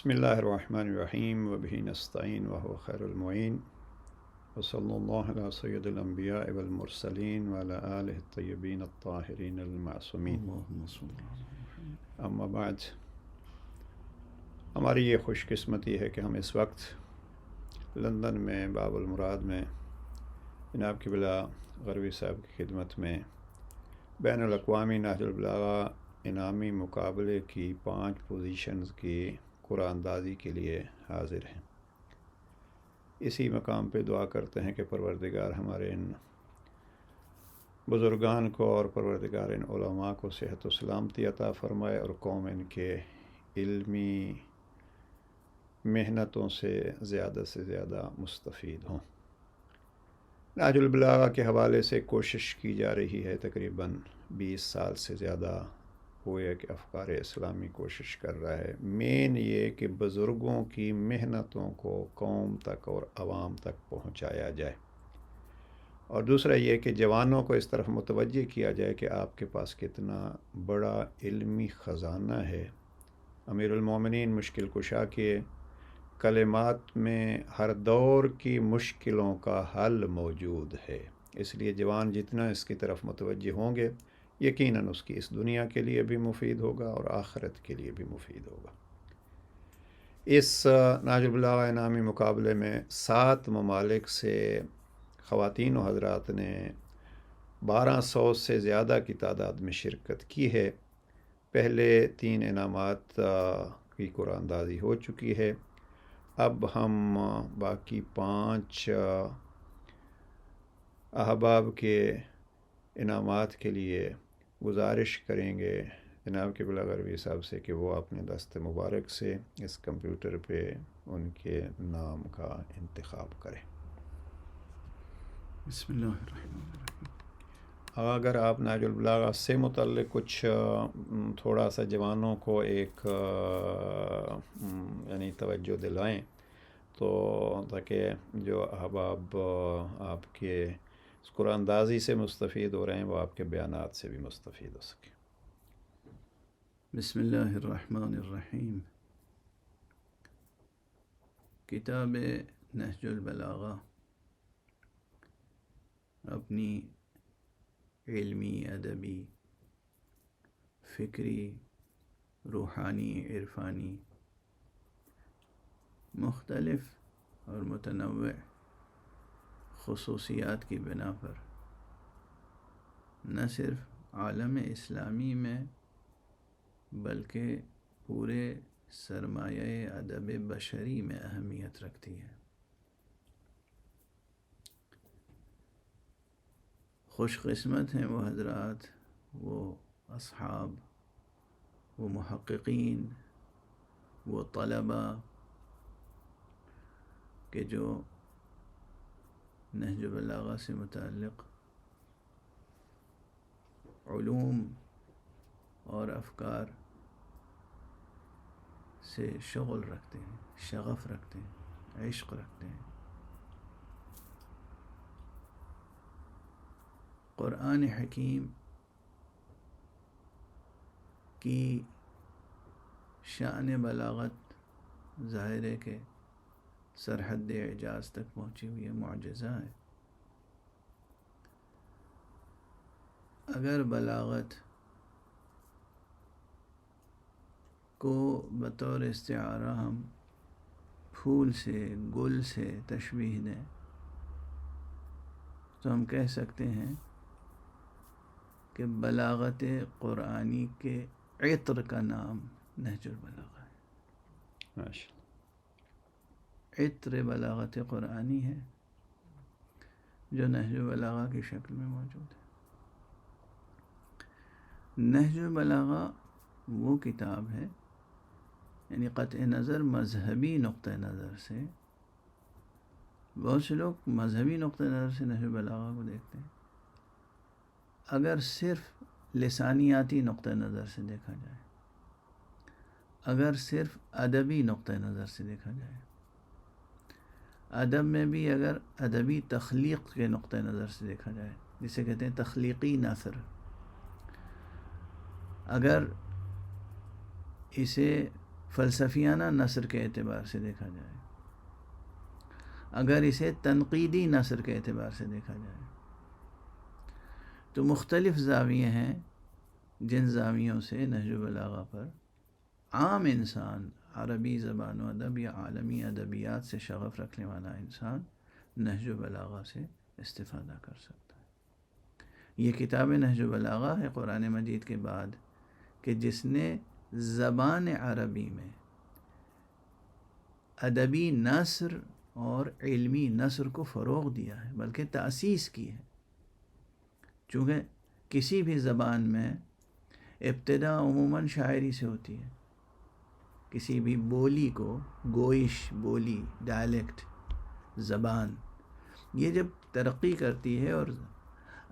بسم اللہ الرحمن الرحیم وبہ نستعین وهو خیر المعین وصلی اللہ علی سید الانبیاء والمرسلین وعلی آلہ الطیبین الطاہرین المعصومین اللہم صل علی محمد۔ اما بعد، ہماری یہ خوش قسمتی ہے کہ ہم اس وقت لندن میں باب المراد میں جناب قبلہ غروی صاحب کی خدمت میں بین الاقوامی نہج البلاغہ انعامی مقابلے کی 5 پوزیشنز کی قرآن اندازی کے لیے حاضر ہیں۔ اسی مقام پہ دعا کرتے ہیں کہ پروردگار ہمارے ان بزرگان کو اور پروردگار ان علماء کو صحت و سلامتی عطا فرمائے اور قوم ان کے علمی محنتوں سے زیادہ مستفید ہوں۔ نہج البلاغہ کے حوالے سے کوشش کی جا رہی ہے، تقریباً 20 سال سے زیادہ ہوئے کہ افکار اسلامی کوشش کر رہا ہے۔ مین یہ کہ بزرگوں کی محنتوں کو قوم تک اور عوام تک پہنچایا جائے، اور دوسرا یہ کہ جوانوں کو اس طرف متوجہ کیا جائے کہ آپ کے پاس کتنا بڑا علمی خزانہ ہے۔ امیر المومنین مشکل کشا کے کلمات میں ہر دور کی مشکلوں کا حل موجود ہے، اس لیے جوان جتنا اس کی طرف متوجہ ہوں گے یقیناً اس کی اس دنیا کے لیے بھی مفید ہوگا اور آخرت کے لیے بھی مفید ہوگا۔ اس نہج البلاغہ انعامی مقابلے میں 7 ممالک سے خواتین و حضرات نے 1200 سے زیادہ کی تعداد میں شرکت کی ہے۔ پہلے 3 انعامات کی قرآن اندازی ہو چکی ہے۔ اب ہم باقی 5 احباب کے انعامات کے لیے گزارش کریں گے جناب قبلہ غروی صاحب سے کہ وہ اپنے دست مبارک سے اس کمپیوٹر پہ ان کے نام کا انتخاب کریں۔ بسم اللہ الرحمن الرحیم۔ اگر آپ نہج البلاغہ سے متعلق کچھ تھوڑا سا جوانوں کو ایک یعنی توجہ دلائیں تو تاکہ جو احباب آپ کے اس قرآن اندازی سے مستفید ہو رہے ہیں وہ آپ کے بیانات سے بھی مستفید ہو سکیں۔ بسم اللہ الرحمن الرحیم۔ کتاب نہج البلاغہ اپنی علمی، ادبی، فکری، روحانی، عرفانی مختلف اور متنوع خصوصیات کی بنا پر نہ صرف عالم اسلامی میں بلکہ پورے سرمایہ ادب بشری میں اہمیت رکھتی ہے۔ خوش قسمت ہیں وہ حضرات، وہ اصحاب، وہ محققین، وہ طلباء کہ جو نہج البلاغہ سے متعلق علوم اور افکار سے شغل رکھتے ہیں، شغف رکھتے ہیں، عشق رکھتے ہیں۔ قرآن حکیم کی شان بلاغت ظاہر ہے کہ سرحد اعجاز تک پہنچی ہوئی ہے، معجزہ ہے۔ اگر بلاغت کو بطور استعارہ ہم پھول سے، گل سے تشبیہ دیں تو ہم کہہ سکتے ہیں کہ بلاغت قرآنی کے عطر کا نام نہج البلاغہ ہے۔ ماشاء عطر بلاغت قرآنی ہے جو نہج البلاغہ کی شکل میں موجود ہے۔ نہج البلاغہ وہ کتاب ہے، یعنی قطع نظر مذہبی نقطہ نظر سے، بہت سے لوگ مذہبی نقطہ نظر سے نہج البلاغہ کو دیکھتے ہیں۔ اگر صرف لسانیاتی نقطہ نظر سے دیکھا جائے، اگر صرف ادبی نقطہ نظر سے دیکھا جائے، ادب میں بھی اگر ادبی تخلیق کے نقطہ نظر سے دیکھا جائے، جسے کہتے ہیں تخلیقی نثر، اگر اسے فلسفیانہ نثر کے اعتبار سے دیکھا جائے، اگر اسے تنقیدی نثر کے اعتبار سے دیکھا جائے، تو مختلف زاویے ہیں جن زاویوں سے نہج البلاغہ پر عام انسان، عربی زبان و ادب یا عالمی ادبیات سے شغف رکھنے والا انسان نہج البلاغہ سے استفادہ کر سکتا ہے۔ یہ کتاب نہج البلاغہ ہے قرآن مجید کے بعد کہ جس نے زبان عربی میں ادبی نثر اور علمی نثر کو فروغ دیا ہے، بلکہ تأسیس کی ہے۔ چونکہ کسی بھی زبان میں ابتدا عموماً شاعری سے ہوتی ہے، کسی بھی بولی کو، گوئش بولی، ڈائلیکٹ، زبان، یہ جب ترقی کرتی ہے اور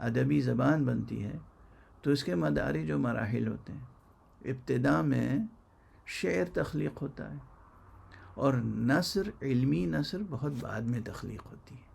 ادبی زبان بنتی ہے تو اس کے مدارج و مراحل ہوتے ہیں۔ ابتدا میں شعر تخلیق ہوتا ہے اور نثر، علمی نثر بہت بعد میں تخلیق ہوتی ہے۔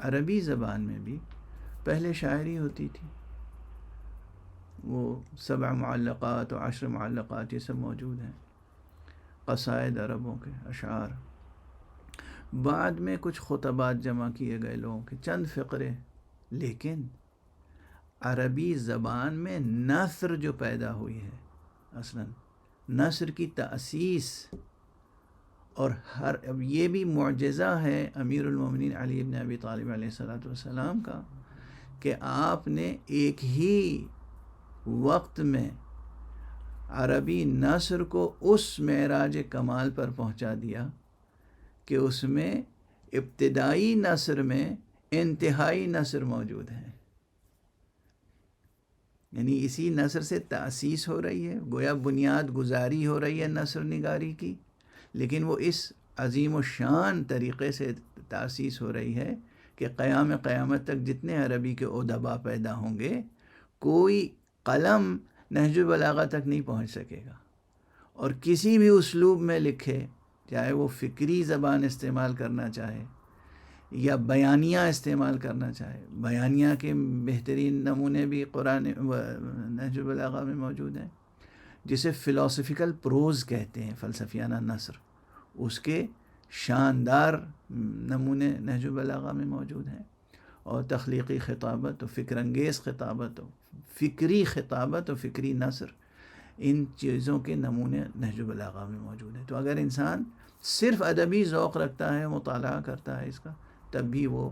عربی زبان میں بھی پہلے شاعری ہوتی تھی، وہ 7 معلقات و 10 معلقات یہ سب موجود ہیں، قصائد عربوں کے اشعار، بعد میں کچھ خطبات جمع کیے گئے لوگوں کے چند فقرے، لیکن عربی زبان میں نثر جو پیدا ہوئی ہے، اصلاً نثر کی تأسیس، اور اب یہ بھی معجزہ ہے امیر المومنین علی بن ابی طالب علیہ السلام کا کہ آپ نے ایک ہی وقت میں عربی نثر کو اس معراج کمال پر پہنچا دیا کہ اس میں ابتدائی نثر میں انتہائی نثر موجود ہے، یعنی اسی نثر سے تأسیس ہو رہی ہے، گویا بنیاد گزاری ہو رہی ہے نثر نگاری کی، لیکن وہ اس عظیم و شان طریقے سے تأسیس ہو رہی ہے کہ قیامت تک جتنے عربی کے ادبا پیدا ہوں گے، کوئی قلم نہج البلاغہ تک نہیں پہنچ سکے گا، اور کسی بھی اسلوب میں لکھے، چاہے وہ فکری زبان استعمال کرنا چاہے یا بیانیہ استعمال کرنا چاہے، بیانیہ کے بہترین نمونے بھی قرآن نہج البلاغہ میں موجود ہیں، جسے فلاسفیکل پروز کہتے ہیں، فلسفیانہ نثر، اس کے شاندار نمونے نہج البلاغہ میں موجود ہیں، اور تخلیقی خطابت و فکر انگیز خطابت و فکری خطابت و فکری نثر، ان چیزوں کے نمونے نہج البلاغہ میں موجود ہیں۔ تو اگر انسان صرف ادبی ذوق رکھتا ہے، مطالعہ کرتا ہے اس کا، تب بھی وہ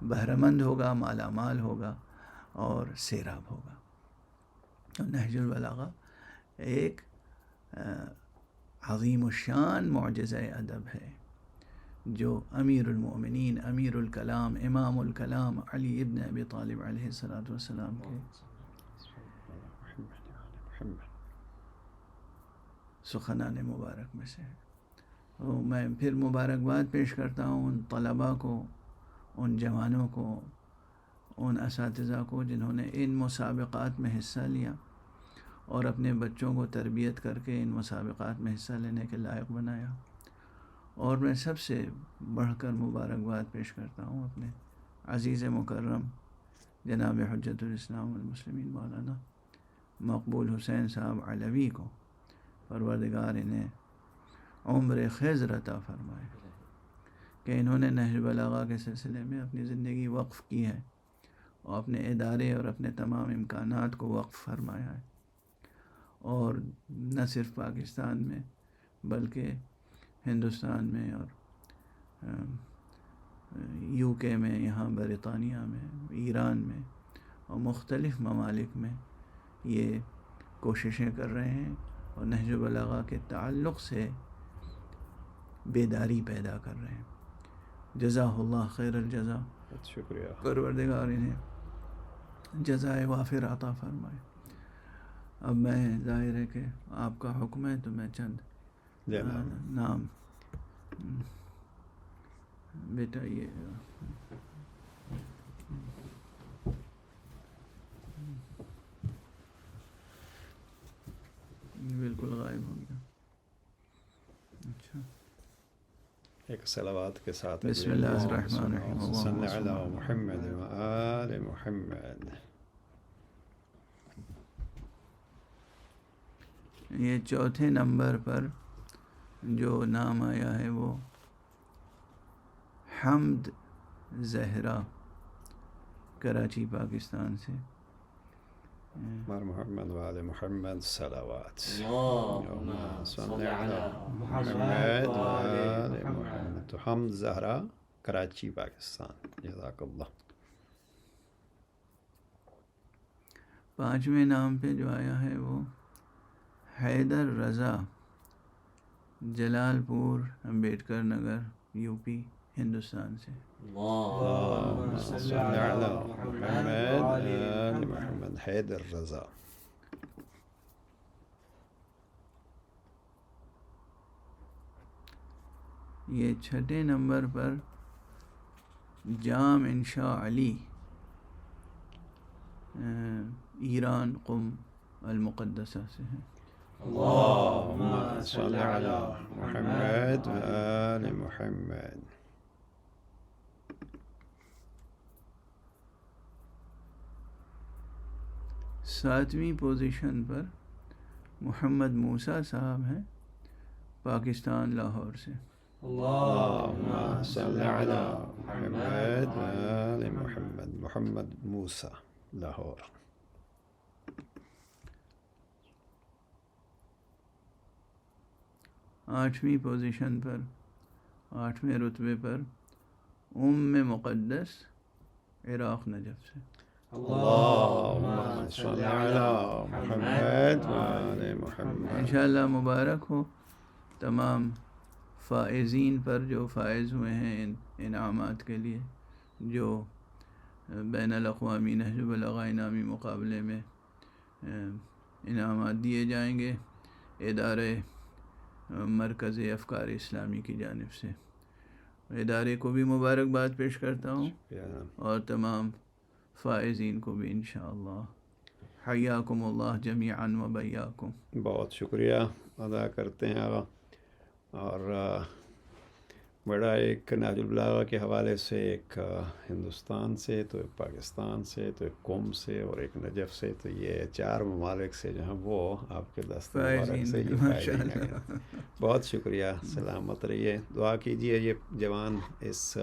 بہرمند ہوگا، مالا مال ہوگا اور سیراب ہوگا۔ نہج البلاغہ ایک عظیم الشان معجزہ ادب ہے جو امیر المؤمنین، امیر الکلام، امام الکلام علی ابن ابی طالب علیہ السلام کے سخنان مبارک میں سے ہے۔ میں پھر مبارکباد پیش کرتا ہوں ان طلباء کو، ان جوانوں کو، ان اساتذہ کو جنہوں نے ان مسابقات میں حصہ لیا اور اپنے بچوں کو تربیت کر کے ان مسابقات میں حصہ لینے کے لائق بنایا، اور میں سب سے بڑھ کر مبارکباد پیش کرتا ہوں اپنے عزیز مکرم جناب حجت الاسلام والمسلمین مولانا مقبول حسین صاحب علوی کو، پروردگار انہیں عمر خضر عطا فرمائے کہ انہوں نے نہج البلاغہ کے سلسلے میں اپنی زندگی وقف کی ہے اور اپنے ادارے اور اپنے تمام امکانات کو وقف فرمایا ہے، اور نہ صرف پاکستان میں بلکہ ہندوستان میں اور UK میں، یہاں برطانیہ میں، ایران میں اور مختلف ممالک میں یہ کوششیں کر رہے ہیں اور نہج البلاغہ کے تعلق سے بیداری پیدا کر رہے ہیں۔ جزاہ اللہ خیر الجزا، شکریہ، پروردگار انہیں جزائے وافر عطا فرمائے۔ اب میں، ظاہر ہے کہ آپ کا حکم ہے تو میں چند نام، بیٹا یہ بالکل غائب ہو گیا۔ اچھا، ایک صلوات کے ساتھ بسم اللہ الرحمن الرحیم، صلی علی محمد و آل محمد۔ یہ چوتھے نمبر پر جو نام آیا ہے وہ حمد زہرا، کراچی پاکستان سے. محمد وآل محمد صلوات. اللهم صل على محمد وآل محمد. تو حمد زہرا، کراچی پاکستان. جزاک اللہ. پانچویں نام پہ جو آیا ہے وہ حیدر رضا، جلال پور امبیڈکر نگر، یو پی، ہندوستان سے. اللهم صل على محمد وآل محمد. حیدر رضا. یہ چھٹے نمبر پر جام انشاء علی، ایران، قم المقدسہ سے ہے. اللهم صل على محمد وآل محمد. ساتویں پوزیشن پر محمد موسیٰ صاحب ہیں، پاکستان، لاہور سے. اللهم صل على محمد وآل محمد. محمد موسیٰ، لاہور. آٹھویں پوزیشن پر، آٹھویں رتبے پر مقدس، عراق، نجف سے. اللهم صل على محمد وآل محمد. انشاءاللہ مبارک ہو تمام فائزین پر جو فائز ہوئے ہیں ان انعامات کے لیے، جو بین الاقوامی نہج البلاغہ انعامی مقابلے میں انعامات دیے جائیں گے ادارے مرکز افکار اسلامی کی جانب سے. ادارے کو بھی مبارکباد پیش کرتا ہوں اور تمام فائزین کو بھی انشاءاللہ. حیاکم اللہ جمیعا و بیاکم. بہت شکریہ ادا کرتے ہیں آقا. اور بڑا ایک نہج البلاغہ کے حوالے سے ایک ہندوستان سے، تو ایک پاکستان سے، تو ایک قوم سے، اور ایک نجف سے، تو یہ 4 ممالک سے جو ہیں وہ آپ کے دست مبارک سے یہ فائزین ہیں. بہت شکریہ. سلامت رہیے. دعا کیجیے یہ جوان اس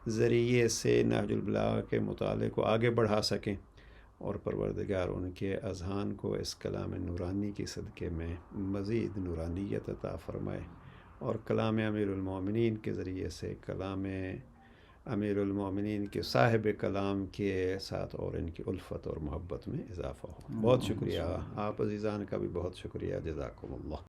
ذریعے سے نہج البلاغہ کے مطالعے کو آگے بڑھا سکیں، اور پروردگار ان کے اذہان کو اس کلام نورانی کے صدقے میں مزید نورانیت عطا فرمائے، اور کلام امیر المومنین کے ذریعے سے کلام امیر المومنین کے صاحب کلام کے ساتھ اور ان کی الفت اور محبت میں اضافہ ہو. بہت شکریہ. آپ عزیزان کا بھی بہت شکریہ. جزاکم اللہ.